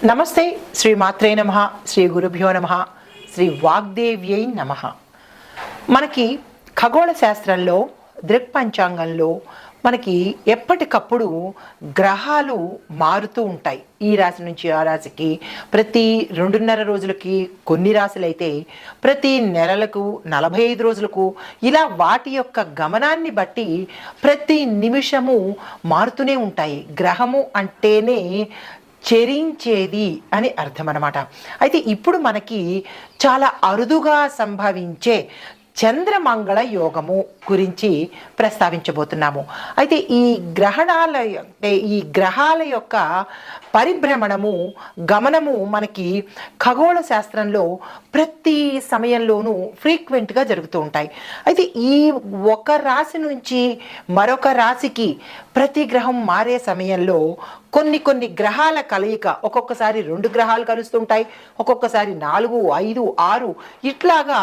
నమస్తే. శ్రీ మాత్రే నమః, శ్రీ గురుభ్యో నమః, శ్రీ వాగ్దేవ్యై నమః. మనకి ఖగోళ శాస్త్రంలో దృక్పంచాంగంలో మనకి ఎప్పటికప్పుడు గ్రహాలు మారుతూ ఉంటాయి. ఈ రాశి నుంచి ఆ రాశికి ప్రతి 2.5 రోజులకి, కొన్ని రాశులైతే ప్రతి నెలలకు 45 రోజులకు, ఇలా వాటి యొక్క గమనాన్ని బట్టి ప్రతి నిమిషము మారుతూనే ఉంటాయి. గ్రహము అంటేనే చెరించేది అని అర్థం అన్నమాట. అయితే ఇప్పుడు మనకి చాలా అరుదుగా సంభవించే చంద్రమంగళ యోగము గురించి ప్రస్తావించబోతున్నాము. అయితే ఈ గ్రహాల యొక్క పరిభ్రమణము, గమనము మనకి ఖగోళ శాస్త్రంలో ప్రతి సమయంలోనూ ఫ్రీక్వెంట్గా జరుగుతూ ఉంటాయి. అయితే ఈ ఒక రాశి నుంచి మరొక రాశికి ప్రతి గ్రహం మారే సమయంలో కొన్ని గ్రహాల కలయిక, ఒక్కొక్కసారి 2 గ్రహాలు కలుస్తుంటాయి, ఒక్కొక్కసారి 4, 5, 6 ఇట్లాగా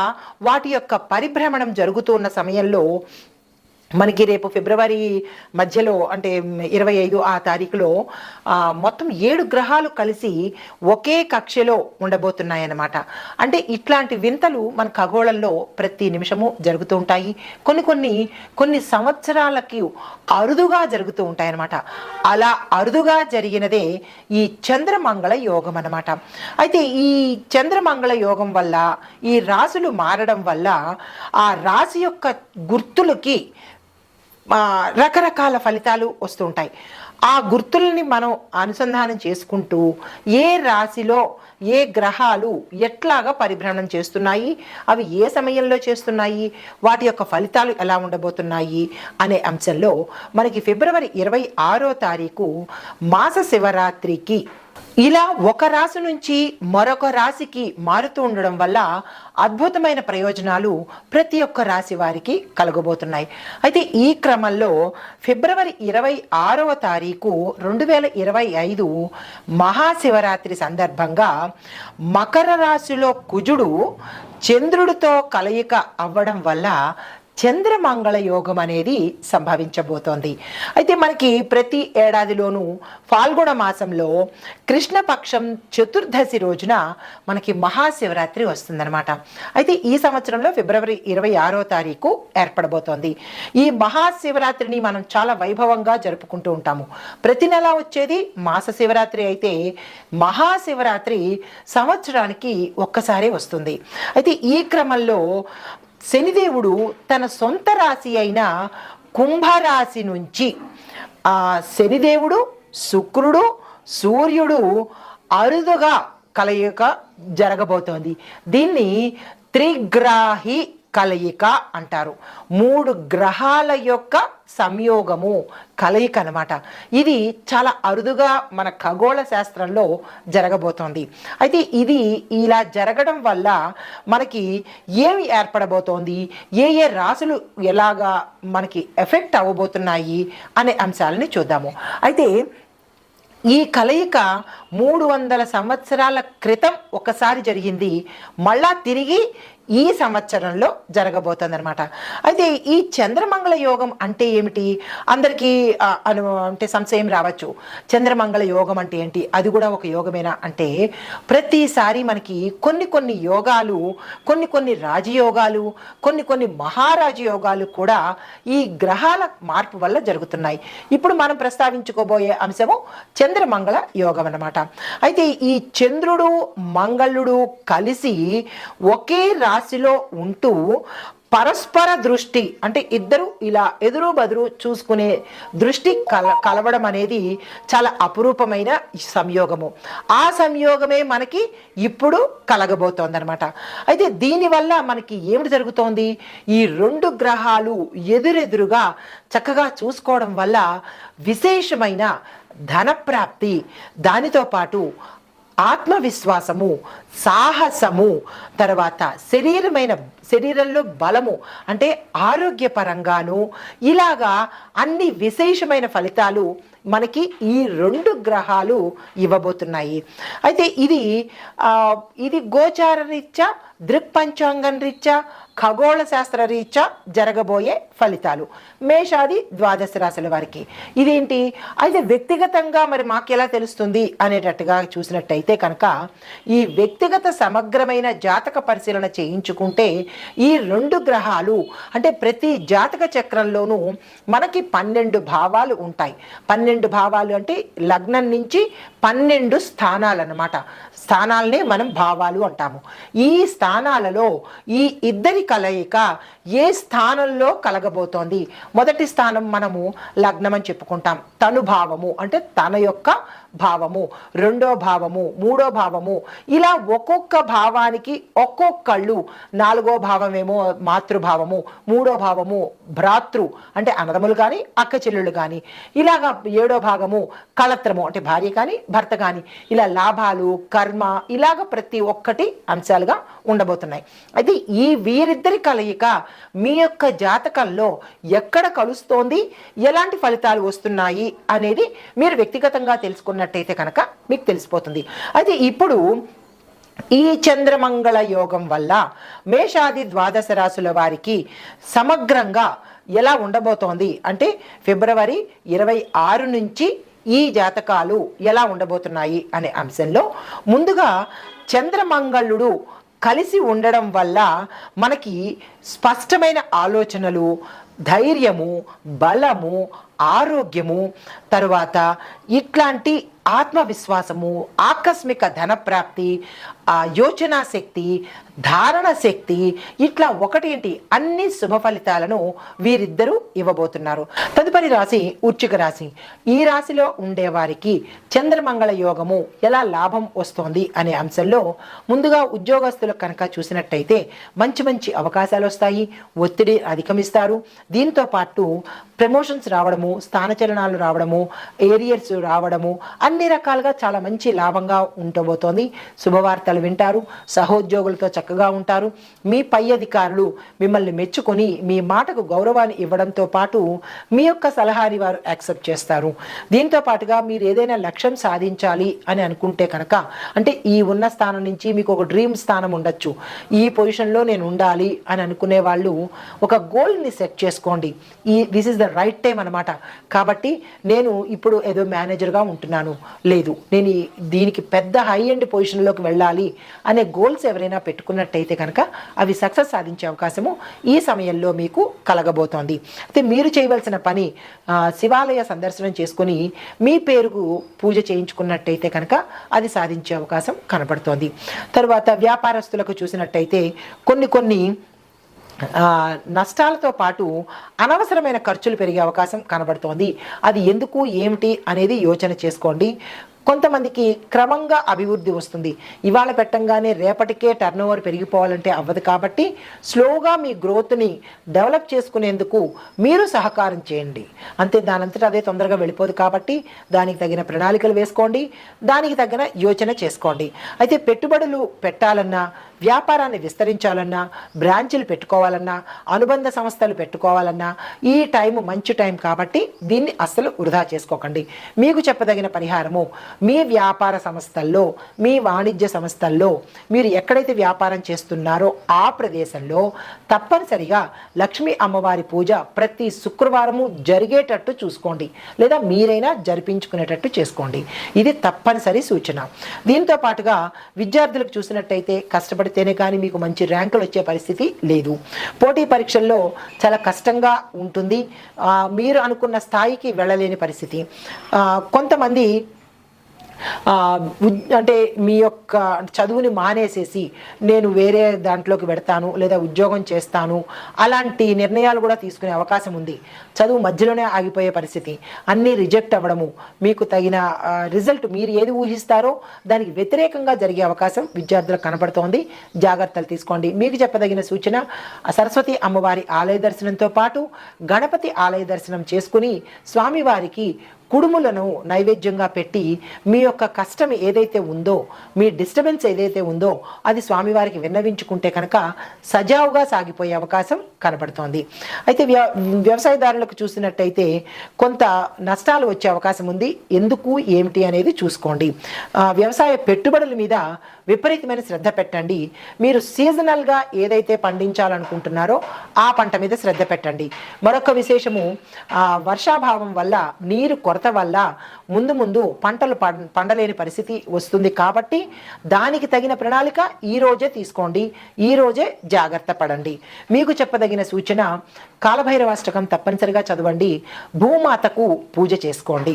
వాటి యొక్క పరిభ్రమణం జరుగుతున్న సమయంలో మనకి రేపు ఫిబ్రవరి మధ్యలో అంటే 25 ఆ తారీఖులో మొత్తం 7 గ్రహాలు కలిసి ఒకే కక్షలో ఉండబోతున్నాయన్నమాట. అంటే ఇట్లాంటి వింతలు మన ఖగోళంలో ప్రతి నిమిషము జరుగుతూ ఉంటాయి. కొన్ని సంవత్సరాలకి అరుదుగా జరుగుతూ ఉంటాయన్నమాట. అలా అరుదుగా జరిగినదే ఈ చంద్రమంగళ యోగం అన్నమాట. అయితే ఈ చంద్రమంగళ యోగం వల్ల, ఈ రాశులు మారడం వల్ల ఆ రాశి యొక్క గుర్తులకి రకరకాల ఫలితాలు వస్తుంటాయి. ఆ గుర్తుల్ని మనం అనుసంధానం చేసుకుంటూ ఏ రాశిలో ఏ గ్రహాలు ఎట్లాగా పరిభ్రమణం చేస్తున్నాయి, అవి ఏ సమయంలో చేస్తున్నాయి, వాటి యొక్క ఫలితాలు ఎలా ఉండబోతున్నాయి అనే అంశంలో మనకి ఫిబ్రవరి 26వ తారీఖు మాస శివరాత్రికి ఇలా ఒక రాశి నుంచి మరొక రాశికి మారుతూ ఉండడం వల్ల అద్భుతమైన ప్రయోజనాలు ప్రతి ఒక్క రాశి వారికి కలగబోతున్నాయి. అయితే ఈ క్రమంలో ఫిబ్రవరి 26వ తారీఖు 2025 మహాశివరాత్రి సందర్భంగా మకర రాశిలో కుజుడు చంద్రుడితో కలయిక అవ్వడం వల్ల చంద్రమంగళ యోగం అనేది సంభవించబోతోంది. అయితే మనకి ప్రతి ఏడాదిలోనూ ఫాల్గుణ మాసంలో కృష్ణపక్షం చతుర్దశి రోజున మనకి మహాశివరాత్రి వస్తుందన్నమాట. అయితే ఈ సంవత్సరంలో ఫిబ్రవరి 26వ తారీఖు ఏర్పడబోతోంది. ఈ మహాశివరాత్రిని మనం చాలా వైభవంగా జరుపుకుంటూ ఉంటాము. ప్రతి నెల వచ్చేది మాస శివరాత్రి అయితే మహాశివరాత్రి సంవత్సరానికి ఒక్కసారి వస్తుంది. అయితే ఈ క్రమంలో శనిదేవుడు తన సొంత రాశి అయిన కుంభరాశి నుంచి శనిదేవుడు, శుక్రుడు, సూర్యుడు అరుదుగా కలయిక జరగబోతోంది. దీన్ని త్రిగ్రాహి కలయిక అంటారు. 3 గ్రహాల యొక్క సంయోగము, కలయిక అనమాట. ఇది చాలా అరుదుగా మన ఖగోళ శాస్త్రంలో జరగబోతోంది. అయితే ఇది ఇలా జరగడం వల్ల మనకి ఏమి ఏర్పడబోతోంది, ఏ రాశులు ఎలాగా మనకి ఎఫెక్ట్ అవ్వబోతున్నాయి అనే అంశాలని చూద్దాము. అయితే ఈ కలయిక 300 సంవత్సరాల క్రితం ఒకసారి జరిగింది, మళ్ళా తిరిగి ఈ సంవత్సరంలో జరగబోతుంది అనమాట. అయితే ఈ చంద్రమంగళ యోగం అంటే ఏమిటి, అందరికీ అంటే సంశయం రావచ్చు. చంద్రమంగళ యోగం అంటే ఏంటి, అది కూడా ఒక యోగమేనా అంటే, ప్రతిసారి మనకి కొన్ని యోగాలు, కొన్ని రాజయోగాలు, కొన్ని మహారాజ యోగాలు కూడా ఈ గ్రహాల మార్పు వల్ల జరుగుతున్నాయి. ఇప్పుడు మనం ప్రస్తావించుకోబోయే అంశము చంద్రమంగళ యోగం అన్నమాట. అయితే ఈ చంద్రుడు మంగళుడు కలిసి ఒకే రాశిలో ఉంటూ పరస్పర దృష్టి, అంటే ఇద్దరు ఇలా ఎదురు బదురు చూసుకునే దృష్టి కలవడం అనేది చాలా అపురూపమైన సంయోగము. ఆ సంయోగమే మనకి ఇప్పుడు కలగబోతోంది అనమాట. అయితే దీనివల్ల మనకి ఏమిటి జరుగుతోంది, ఈ 2 గ్రహాలు ఎదురెదురుగా చక్కగా చూసుకోవడం వల్ల విశేషమైన ధనప్రాప్తి, దానితో పాటు ఆత్మవిశ్వాసము, సాహసము, తర్వాత శరీరంలో బలము, అంటే ఆరోగ్యపరంగాను ఇలాగా అన్ని విశేషమైన ఫలితాలు మనకి ఈ 2 గ్రహాలు ఇవ్వబోతున్నాయి. అయితే ఇది గోచార రీత్యా, దృక్పంచాంగం రీత్యా, ఖగోళ శాస్త్ర రీత్యా జరగబోయే ఫలితాలు మేషాది ద్వాదశ రాశుల వారికి. ఇదేంటి అయితే వ్యక్తిగతంగా మరి మాకు ఎలా తెలుస్తుంది అనేటట్టుగా చూసినట్టయితే కనుక ఈ వ్యక్తిగత సమగ్రమైన జాతక పరిశీలన చేయించుకుంటే ఈ 2 గ్రహాలు అంటే ప్రతి జాతక చక్రంలోనూ మనకి 12 భావాలు ఉంటాయి. 12 భావాలు అంటే లగ్నం నుంచి 12 స్థానాలు అన్నమాట. స్థానాలనే మనం భావాలు అంటాము. ఈ స్థానాలలో ఈ ఇద్దరి కలయిక ఏ స్థానంలో కలగబోతోంది. మొదటి స్థానం మనము లగ్నం అని చెప్పుకుంటాం. తను భావము అంటే తన యొక్క భావము, రెండో భావము, మూడో భావము, ఇలా ఒక్కొక్క భావానికి ఒక్కొక్కళ్ళు. 4వ భావమేమో మాతృభావము, 3వ భావము భ్రాతృ అంటే అన్నదమ్ములు కానీ అక్క చెల్లెళ్ళు కానీ, ఇలాగా 7వ భాగము కళత్రము అంటే భార్య కానీ భర్త కానీ, ఇలా లాభాలు కర్మ ఇలాగ ప్రతి ఒక్కటి అంశాలుగా ఉండబోతున్నాయి. అయితే ఈ వీరిద్దరి కలయిక మీ యొక్క జాతకంలో ఎక్కడ కలుస్తోంది, ఎలాంటి ఫలితాలు వస్తున్నాయి అనేది మీరు వ్యక్తిగతంగా తెలుసుకున్నట్టయితే కనుక మీకు తెలిసిపోతుంది. అయితే ఇప్పుడు ఈ చంద్రమంగళ యోగం వల్ల మేషాది ద్వాదశ రాశుల వారికి సమగ్రంగా ఎలా ఉండబోతోంది అంటే ఫిబ్రవరి 26 నుంచి ఈ జాతకాలు ఎలా ఉండబోతున్నాయి అనే అంశంలో ముందుగా చంద్రమంగళుడు కలిసి ఉండడం వల్ల మనకి స్పష్టమైన ఆలోచనలు, ధైర్యము, బలము, ఆరోగ్యము, తరువాత ఇట్లాంటి ఆత్మవిశ్వాసము, ఆకస్మిక ధనప్రాప్తి, యోచనా శక్తి, ధారణ శక్తి, ఇట్లా ఒకటేంటి అన్ని శుభ ఫలితాలను వీరిద్దరూ ఇవ్వబోతున్నారు. తదుపరి రాశి వృశ్చిక రాశి. ఈ రాశిలో ఉండేవారికి చంద్రమంగళ యోగము ఎలా లాభం వస్తోంది అనే అంశంలో ముందుగా ఉద్యోగస్తులకు కనుక చూసినట్టయితే మంచి మంచి అవకాశాలు వస్తాయి, ఒత్తిడి అధిగమిస్తారు. దీంతో పాటు ప్రమోషన్స్ రావడము, స్థానచలనాలు రావడము, ఏరియర్స్ రావడము, అన్ని రకాలుగా చాలా మంచి లాభంగా ఉండబోతోంది. శుభవార్తలు వింటారు, సహోద్యోగులతో చక్కగా ఉంటారు. మీ పై అధికారులు మిమ్మల్ని మెచ్చుకొని మీ మాటకు గౌరవాన్ని ఇవ్వడంతో పాటు మీ యొక్క సలహాని వారు యాక్సెప్ట్ చేస్తారు. దీంతో పాటుగా మీరు ఏదైనా లక్ష్యం సాధించాలి అని అనుకుంటే కనుక అంటే ఈ ఉన్న స్థానం నుంచి మీకు ఒక డ్రీమ్ స్థానం ఉండొచ్చు. ఈ పొజిషన్లో నేను ఉండాలి అని అనుకునే వాళ్ళు ఒక గోల్ని సెట్ చేసుకోండి. This is the right time అనమాట. కాబట్టి నేను ఇప్పుడు ఏదో మేనేజర్గా ఉంటున్నాను, లేదు నేను దీనికి పెద్ద హై ఎండ్ పొజిషన్లోకి వెళ్ళాలి అనే గోల్స్ ఎవరైనా పెట్టుకున్నట్టయితే కనుక అవి సక్సెస్ సాధించే అవకాశము ఈ సమయంలో మీకు కలగబోతోంది. అయితే మీరు చేయవలసిన పని శివాలయ సందర్శనం చేసుకుని మీ పేరుకు పూజ చేయించుకున్నట్టయితే కనుక అది సాధించే అవకాశం కనబడుతోంది. తర్వాత వ్యాపారస్తులకు చూసినట్టయితే కొన్ని నష్టాలతో పాటు అనవసరమైన ఖర్చులు పెరిగే అవకాశం కనబడుతోంది. అది ఎందుకు ఏమిటి అనేది యోచన చేసుకోండి. కొంతమందికి క్రమంగా అభివృద్ధి వస్తుంది. ఇవాళ పెట్టంగానే రేపటికే టర్న్ ఓవర్ పెరిగిపోవాలంటే అవ్వదు. కాబట్టి స్లోగా మీ గ్రోత్ని డెవలప్ చేసుకునేందుకు మీరు సహకారం చేయండి. అంతే, దానంతటా అదే తొందరగా వెళ్ళిపోదు. కాబట్టి దానికి తగిన ప్రణాళికలు వేసుకోండి, దానికి తగిన యోచన చేసుకోండి. అయితే పెట్టుబడులు పెట్టాలన్నా, వ్యాపారాన్ని విస్తరించాలన్నా, బ్రాంచులు పెట్టుకోవాలన్నా, అనుబంధ సంస్థలు పెట్టుకోవాలన్నా ఈ టైం మంచి టైం. కాబట్టి దీన్ని అస్సలు వృధా చేసుకోకండి. మీకు చెప్పదగిన పరిహారము, మీ వ్యాపార సంస్థల్లో, మీ వాణిజ్య సంస్థల్లో మీరు ఎక్కడైతే వ్యాపారం చేస్తున్నారో ఆ ప్రదేశంలో తప్పనిసరిగా లక్ష్మీ అమ్మవారి పూజ ప్రతి శుక్రవారము జరిగేటట్టు చూసుకోండి, లేదా మీరైనా జరిపించుకునేటట్టు చేసుకోండి. ఇది తప్పనిసరి సూచన. దీంతో పాటుగా విద్యార్థులకు చూసినట్టయితే కష్టపడితేనే కానీ మీకు మంచి ర్యాంకులు వచ్చే పరిస్థితి లేదు. పోటీ పరీక్షల్లో చాలా కష్టంగా ఉంటుంది. మీరు అనుకున్న స్థాయికి వెళ్ళలేని పరిస్థితి. కొంతమంది అంటే మీ యొక్క చదువుని మానేసేసి నేను వేరే దాంట్లోకి పెడతాను లేదా ఉద్యోగం చేస్తాను అలాంటి నిర్ణయాలు కూడా తీసుకునే అవకాశం ఉంది. చదువు మధ్యలోనే ఆగిపోయే పరిస్థితి, అన్నీ రిజెక్ట్ అవ్వడము, మీకు తగిన రిజల్ట్ మీరు ఏది ఊహిస్తారో దానికి వ్యతిరేకంగా జరిగే అవకాశం విద్యార్థులకు కనబడుతోంది. జాగ్రత్తలు తీసుకోండి. మీకు చెప్పదగిన సూచన, సరస్వతి అమ్మవారి ఆలయ దర్శనంతో పాటు గణపతి ఆలయ దర్శనం చేసుకుని స్వామివారికి కుడుములను నైవేద్యంగా పెట్టి మీ యొక్క కష్టం ఏదైతే ఉందో, మీ డిస్టర్బెన్స్ ఏదైతే ఉందో అది స్వామివారికి విన్నవించుకుంటే కనుక సజావుగా సాగిపోయే అవకాశం కనబడుతోంది. అయితే వ్యవసాయదారులకు చూసినట్టయితే కొంత నష్టాలు వచ్చే అవకాశం ఉంది. ఎందుకు ఏమిటి అనేది చూసుకోండి. వ్యవసాయ పెట్టుబడుల మీద విపరీతమైన శ్రద్ధ పెట్టండి. మీరు సీజనల్గా ఏదైతే పండించాలనుకుంటున్నారో ఆ పంట మీద శ్రద్ధ పెట్టండి. మరొక విశేషము, వర్షాభావం వల్ల, నీరు కొరత వల్ల ముందు పంటలు పండలేని పరిస్థితి వస్తుంది. కాబట్టి దానికి తగిన ప్రణాళిక ఈ రోజే తీసుకోండి, ఈ రోజే జాగ్రత్త పడండి. మీకు చెప్పదగిన సూచన, కాలభైరవాష్టకం తప్పనిసరిగా చదవండి, భూమాతకు పూజ చేసుకోండి.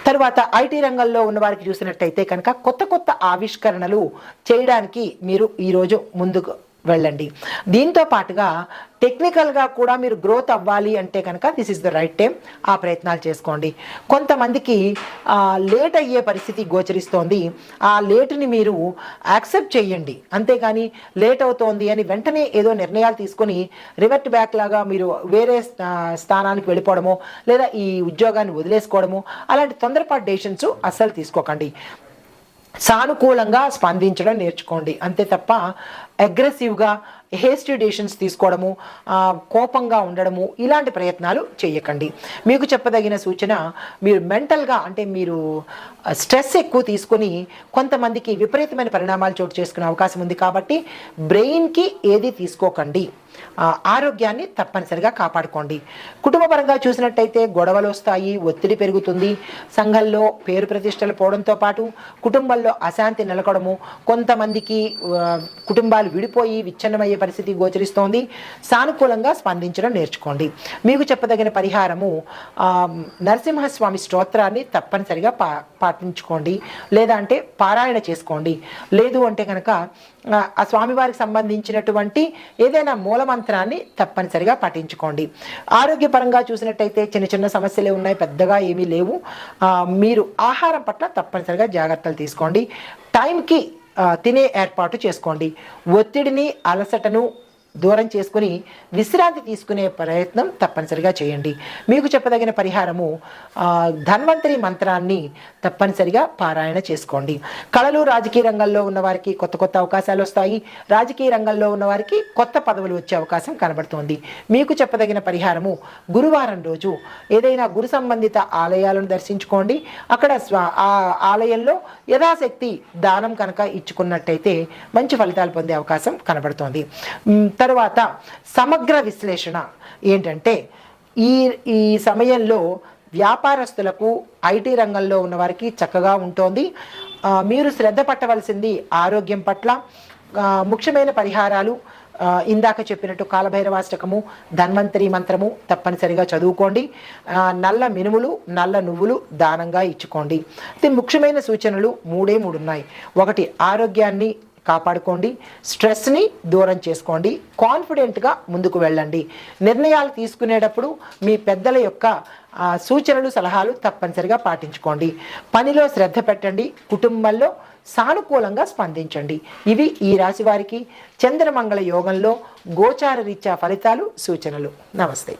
తరువాత ఐటీ రంగంలో ఉన్న వారికి చూసినట్టయితే కనుక కొత్త ఆవిష్కరణలు చేయడానికి మీరు ఈరోజు ముందుకు వెళ్ళండి. దీంతో పాటుగా టెక్నికల్గా కూడా మీరు గ్రోత్ అవ్వాలి అంటే కనుక this is the right time, ఆ ప్రయత్నాలు చేసుకోండి. కొంతమందికి లేట్ అయ్యే పరిస్థితి గోచరిస్తోంది. ఆ లేటుని మీరు యాక్సెప్ట్ చేయండి, అంతేగాని లేట్ అవుతోంది అని వెంటనే ఏదో నిర్ణయాలు తీసుకొని రివర్ట్ బ్యాక్ లాగా మీరు వేరే స్థానానికి వెళ్ళిపోవడము, లేదా ఈ ఉద్యోగాన్ని వదిలేసుకోవడము, అలాంటి తొందరపాటు డెసిషన్స్ అస్సలు తీసుకోకండి. సానుకూలంగా స్పందించడం నేర్చుకోండి, అంతే తప్ప అగ్రెసివ్గా హేస్టీ డెసిషన్స్ తీసుకోవడము, కోపంగా ఉండడము, ఇలాంటి ప్రయత్నాలు చేయకండి. మీకు చెప్పదగిన సూచన, మీరు మెంటల్గా అంటే మీరు స్ట్రెస్ ఎక్కువ తీసుకొని కొంతమందికి విపరీతమైన పరిణామాలు చోటు చేసుకునే అవకాశం ఉంది. కాబట్టి బ్రెయిన్కి ఏది తీసుకోకండి, ఆరోగ్యాన్ని తప్పనిసరిగా కాపాడుకోండి. కుటుంబపరంగా చూసినట్టయితే గొడవలు వస్తాయి, ఒత్తిడి పెరుగుతుంది, సంఘంలో పేరు ప్రతిష్టలు పోవడంతో పాటు కుటుంబంలో అశాంతి నెలకొడము, కొంతమందికి కుటుంబాలు విడిపోయి విచ్ఛిన్నమయ్యే పరిస్థితి గోచరిస్తోంది. సానుకూలంగా స్పందించడం నేర్చుకోండి. మీకు చెప్పదగిన పరిహారము, నరసింహస్వామి స్తోత్రాన్ని తప్పనిసరిగా పాటించుకోండి, లేదా అంటే పారాయణ చేసుకోండి. లేదు అంటే కనుక ఆ స్వామివారికి సంబంధించినటువంటి ఏదైనా మూలమంత్రాన్ని తప్పనిసరిగా పఠించుకోండి. ఆరోగ్యపరంగా చూసినట్టయితే చిన్న సమస్యలే ఉన్నాయి, పెద్దగా ఏమీ లేవు. మీరు ఆహారం పట్ల తప్పనిసరిగా జాగ్రత్తలు తీసుకోండి. టైంకి తినే ఏర్పాటు చేసుకోండి. ఒత్తిడిని, అలసటను దూరం చేసుకుని విశ్రాంతి తీసుకునే ప్రయత్నం తప్పనిసరిగా చేయండి. మీకు చెప్పదగిన పరిహారము, ధన్వంతరి మంత్రాన్ని తప్పనిసరిగా పారాయణ చేసుకోండి. కళలు, రాజకీయ రంగంలో ఉన్న వారికి కొత్త అవకాశాలు వస్తాయి. రాజకీయ రంగంలో ఉన్న వారికి కొత్త పదవులు వచ్చే అవకాశం కనబడుతోంది. మీకు చెప్పదగిన పరిహారము, గురువారం రోజు ఏదైనా గురు సంబంధిత ఆలయాలను దర్శించుకోండి. అక్కడ ఆ ఆలయంలో యథాశక్తి దానం కనుక ఇచ్చుకున్నట్టయితే మంచి ఫలితాలు పొందే అవకాశం కనబడుతోంది. తరువాత సమగ్ర విశ్లేషణ ఏంటంటే, ఈ సమయంలో వ్యాపారస్తులకు, ఐటీ రంగంలో ఉన్న వారికి చక్కగా ఉంటోంది. మీరు శ్రద్ధ పట్టవలసింది ఆరోగ్యం పట్ల. ముఖ్యమైన పరిహారాలు ఇందాక చెప్పినట్టు కాలభైరవాష్టకము, ధన్వంతరి మంత్రము తప్పనిసరిగా చదువుకోండి. నల్ల మినుములు, నల్ల నువ్వులు దానంగా ఇచ్చుకోండి. అయితే ముఖ్యమైన సూచనలు మూడే ఉన్నాయి. ఒకటి, ఆరోగ్యాన్ని కాపాడుకోండి, స్ట్రెస్ని దూరం చేసుకోండి, కాన్ఫిడెంట్గా ముందుకు వెళ్ళండి. నిర్ణయాలు తీసుకునేటప్పుడు మీ పెద్దల యొక్క సూచనలు, సలహాలు తప్పనిసరిగా పాటించుకోండి. పనిలో శ్రద్ధ పెట్టండి, కుటుంబంలో సానుకూలంగా స్పందించండి. ఇవి ఈ రాశి వారికి చంద్రమంగళ యోగంలో గోచార రీత్యా ఫలితాలు, సూచనలు. నమస్తే.